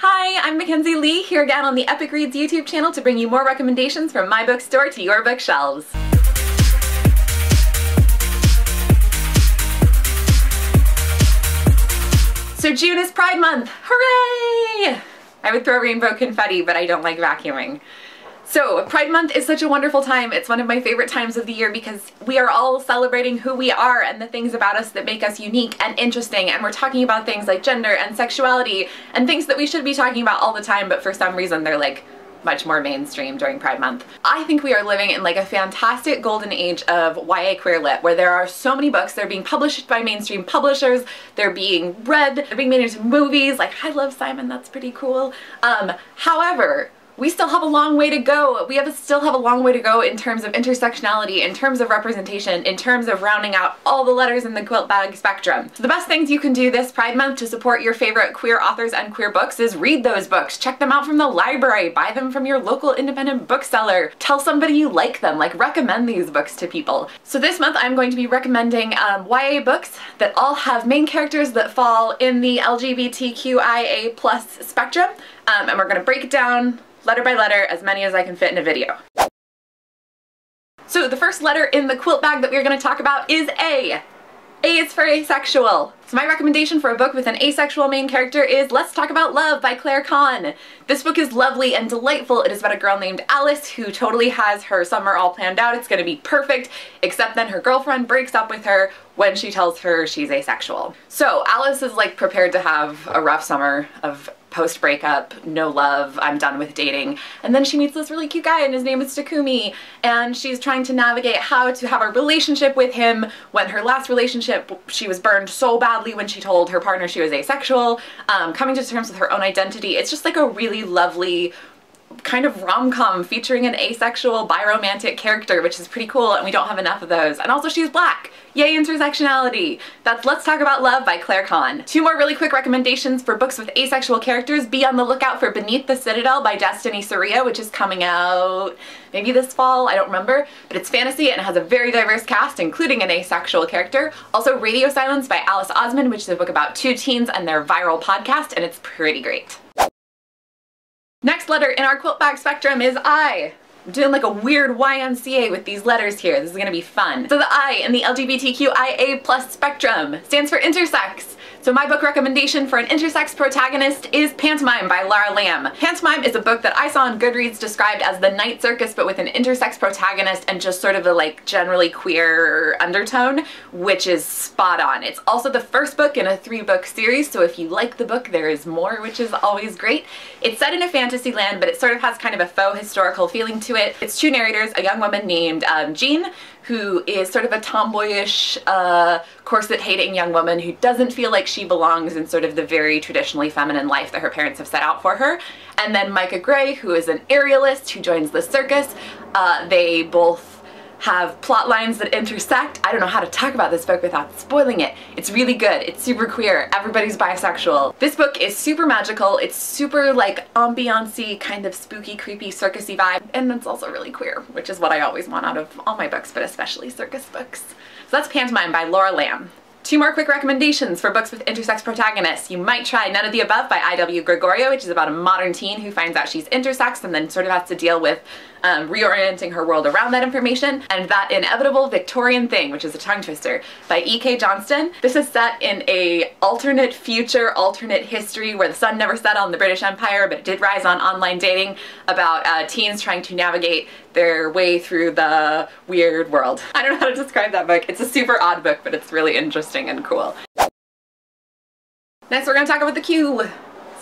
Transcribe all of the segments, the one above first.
Hi, I'm Mackenzi Lee, here again on the Epic Reads YouTube channel to bring you more recommendations from my bookstore to your bookshelves. So June is Pride Month! Hooray! I would throw rainbow confetti, but I don't like vacuuming. So Pride Month is such a wonderful time. It's one of my favorite times of the year because we are all celebrating who we are and the things about us that make us unique and interesting, and we're talking about things like gender and sexuality and things that we should be talking about all the time, but for some reason they're like much more mainstream during Pride Month. I think we are living in like a fantastic golden age of YA queer lit, where there are so many books, they're being published by mainstream publishers, they're being read, they're being made into movies, like I Love Simon, that's pretty cool. However, we still have a long way to go. Still have a long way to go in terms of intersectionality, in terms of representation, in terms of rounding out all the letters in the quilt bag spectrum. So the best things you can do this Pride Month to support your favorite queer authors and queer books is read those books. Check them out from the library. Buy them from your local independent bookseller. Tell somebody you like them. Like, recommend these books to people. So this month I'm going to be recommending YA books that all have main characters that fall in the LGBTQIA+ spectrum, and we're going to break it down letter by letter, as many as I can fit in a video. So the first letter in the quilt bag that we're going to talk about is A. A is for asexual. So my recommendation for a book with an asexual main character is Let's Talk About Love by Kahn. This book is lovely and delightful. It is about a girl named Alice who totally has her summer all planned out. It's going to be perfect, except then her girlfriend breaks up with her when she tells her she's asexual. So Alice is like prepared to have a rough summer of post-breakup, no love, I'm done with dating. And then she meets this really cute guy and his name is Takumi, and she's trying to navigate how to have a relationship with him when her last relationship, she was burned so badly when she told her partner she was asexual, coming to terms with her own identity. It's just like a really lovely kind of rom-com featuring an asexual biromantic character, which is pretty cool, and we don't have enough of those. And also she's black. Yay, intersectionality! That's Let's Talk About Love by Kahn. Two more really quick recommendations for books with asexual characters. Be on the lookout for Beneath the Citadel by Destiny Surya, which is coming out maybe this fall, I don't remember, but it's fantasy and it has a very diverse cast, including an asexual character. Also Radio Silence by Alice Osman, which is a book about two teens and their viral podcast, and it's pretty great. Next letter in our quilt bag spectrum is I. I'm doing like a weird YMCA with these letters here. This is gonna be fun. So the I in the LGBTQIA+ spectrum stands for intersex. So my book recommendation for an intersex protagonist is Pantomime by Lara Lamb. Pantomime is a book that I saw on Goodreads described as the night circus, but with an intersex protagonist and just sort of a like generally queer undertone, which is spot on. It's also the first book in a 3-book series, so if you like the book, there is more, which is always great. It's set in a fantasy land, but it sort of has kind of a faux historical feeling to it. It's two narrators, a young woman named Jean, who is sort of a tomboyish, corset-hating young woman who doesn't feel like she belongs in sort of the very traditionally feminine life that her parents have set out for her. And then Micah Gray, who is an aerialist who joins the circus. They both have plot lines that intersect. I don't know how to talk about this book without spoiling it. It's really good. It's super queer. Everybody's bisexual. This book is super magical. It's super like ambiance-y, kind of spooky, creepy, circusy vibe, and it's also really queer, which is what I always want out of all my books, but especially circus books. So that's Pantomime by Lara Lamb. Two more quick recommendations for books with intersex protagonists. You might try None of the Above by I.W. Gregorio, which is about a modern teen who finds out she's intersex and then sort of has to deal with reorienting her world around that information. And That Inevitable Victorian Thing, which is a tongue twister, by E.K. Johnston. This is set in a alternate future, alternate history where the sun never set on the British Empire, but it did rise on online dating, about teens trying to navigate their way through the weird world. I don't know how to describe that book. It's a super odd book, but it's really interesting and cool. Next we're going to talk about the Q.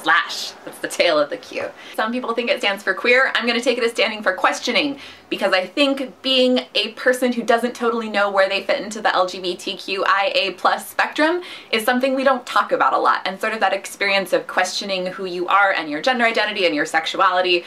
Slash. That's the tail of the Q. Some people think it stands for queer. I'm going to take it as standing for questioning, because I think being a person who doesn't totally know where they fit into the LGBTQIA+ spectrum is something we don't talk about a lot, and sort of that experience of questioning who you are and your gender identity and your sexuality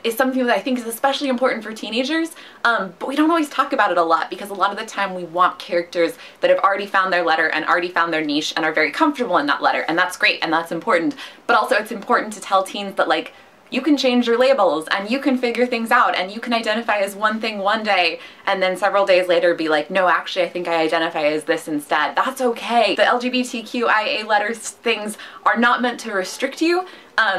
is something that I think is especially important for teenagers, but we don't always talk about it a lot because a lot of the time we want characters that have already found their letter and already found their niche and are very comfortable in that letter, and that's great and that's important, but also it's important to tell teens that like you can change your labels and you can figure things out and you can identify as one thing one day and then several days later be like, no, actually I think I identify as this instead. That's okay. The LGBTQIA letters things are not meant to restrict you.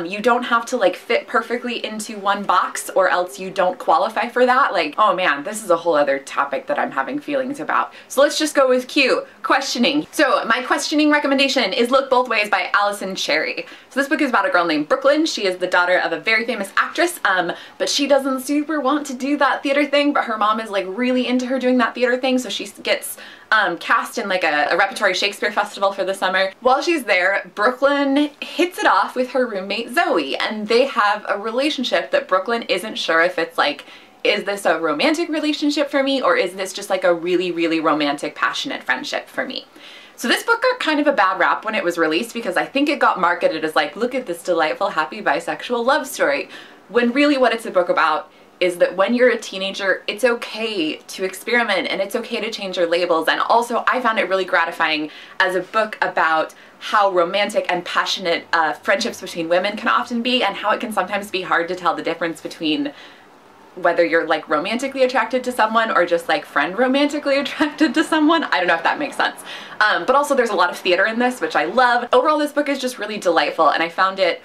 You don't have to like fit perfectly into one box or else you don't qualify for that. Like, oh man, this is a whole other topic that I'm having feelings about. So let's just go with Q, questioning. So my questioning recommendation is Look Both Ways by Allison Cherry. So this book is about a girl named Brooklyn. She is the daughter of a very famous actress, but she doesn't super want to do that theater thing, but her mom is like really into her doing that theater thing, so she gets cast in like a repertory Shakespeare festival for the summer. While she's there, Brooklyn hits it off with her roommate Zoe, and they have a relationship that Brooklyn isn't sure if it's like, is this a romantic relationship for me, or is this just like a really, really romantic, passionate friendship for me? So this book got kind of a bad rap when it was released because I think it got marketed as like, look at this delightful, happy bisexual love story, when really what it's a book about is that when you're a teenager, it's okay to experiment and it's okay to change your labels. And also I found it really gratifying as a book about how romantic and passionate friendships between women can often be, and how it can sometimes be hard to tell the difference between whether you're like romantically attracted to someone or just like friend romantically attracted to someone. I don't know if that makes sense. But also there's a lot of theater in this, which I love. Overall, this book is just really delightful, and I found it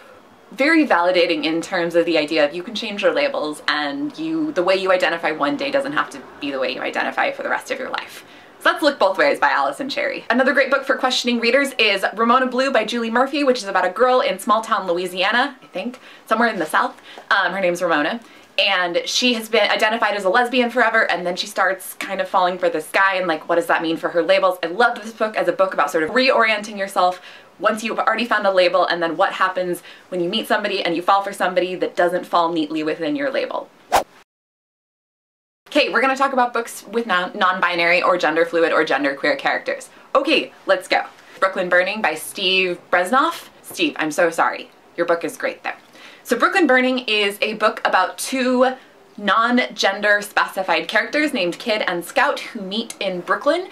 very validating in terms of the idea of you can change your labels, and the way you identify one day doesn't have to be the way you identify for the rest of your life. So let's Look Both Ways by Allison Cherry. Another great book for questioning readers is Ramona Blue by Julie Murphy, which is about a girl in small town Louisiana, I think, somewhere in the South. Her name's Ramona. And she has been identified as a lesbian forever, and then she starts kind of falling for this guy, and like, what does that mean for her labels? I love this book as a book about sort of reorienting yourself once you've already found a label, and then what happens when you meet somebody and you fall for somebody that doesn't fall neatly within your label. Okay, we're gonna talk about books with non-binary or gender fluid or genderqueer characters. Okay, let's go. Brooklyn Burning by Steve Brezhnev. Steve, I'm so sorry. Your book is great though. So Brooklyn Burning is a book about two non-gender specified characters named Kid and Scout who meet in Brooklyn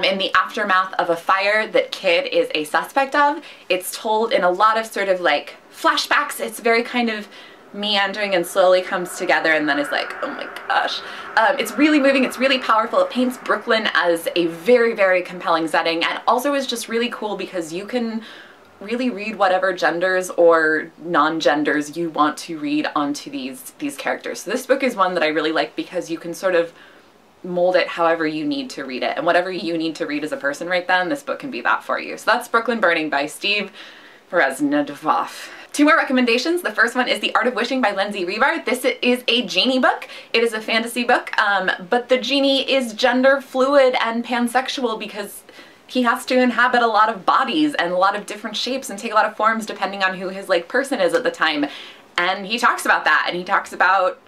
in the aftermath of a fire that Kid is a suspect of. It's told in a lot of sort of like flashbacks. It's very kind of meandering and slowly comes together and then is like, oh my gosh. It's really moving, it's really powerful. It paints Brooklyn as a very, very compelling setting, and also is just really cool because you can really read whatever genders or non-genders you want to read onto these characters. So this book is one that I really like because you can sort of mold it however you need to read it, and whatever you need to read as a person right then, this book can be that for you. So that's Brooklyn Burning by Steve Brezhnev. Two more recommendations. The first one is The Art of Wishing by Lindsay Reeve. This is a genie book. It is a fantasy book, but the genie is gender fluid and pansexual because he has to inhabit a lot of bodies and a lot of different shapes and take a lot of forms depending on who his like person is at the time. And he talks about that, and he talks about,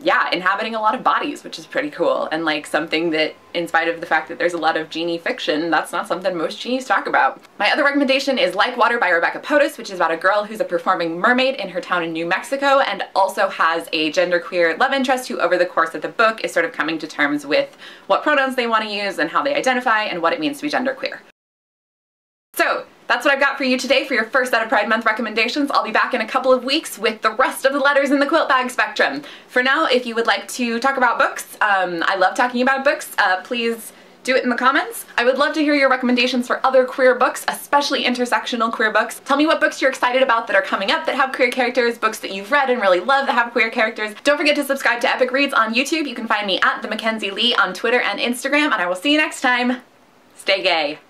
yeah, inhabiting a lot of bodies, which is pretty cool, and like something that, in spite of the fact that there's a lot of genie fiction, that's not something most genies talk about. My other recommendation is Like Water by Rebecca Potus, which is about a girl who's a performing mermaid in her town in New Mexico and also has a genderqueer love interest who over the course of the book is sort of coming to terms with what pronouns they want to use and how they identify and what it means to be genderqueer. So that's what I've got for you today for your first set of Pride Month recommendations. I'll be back in a couple of weeks with the rest of the letters in the quilt bag spectrum. For now, if you would like to talk about books, I love talking about books, please do it in the comments. I would love to hear your recommendations for other queer books, especially intersectional queer books. Tell me what books you're excited about that are coming up that have queer characters, books that you've read and really love that have queer characters. Don't forget to subscribe to Epic Reads on YouTube. You can find me at the Mackenzi Lee on Twitter and Instagram, and I will see you next time. Stay gay.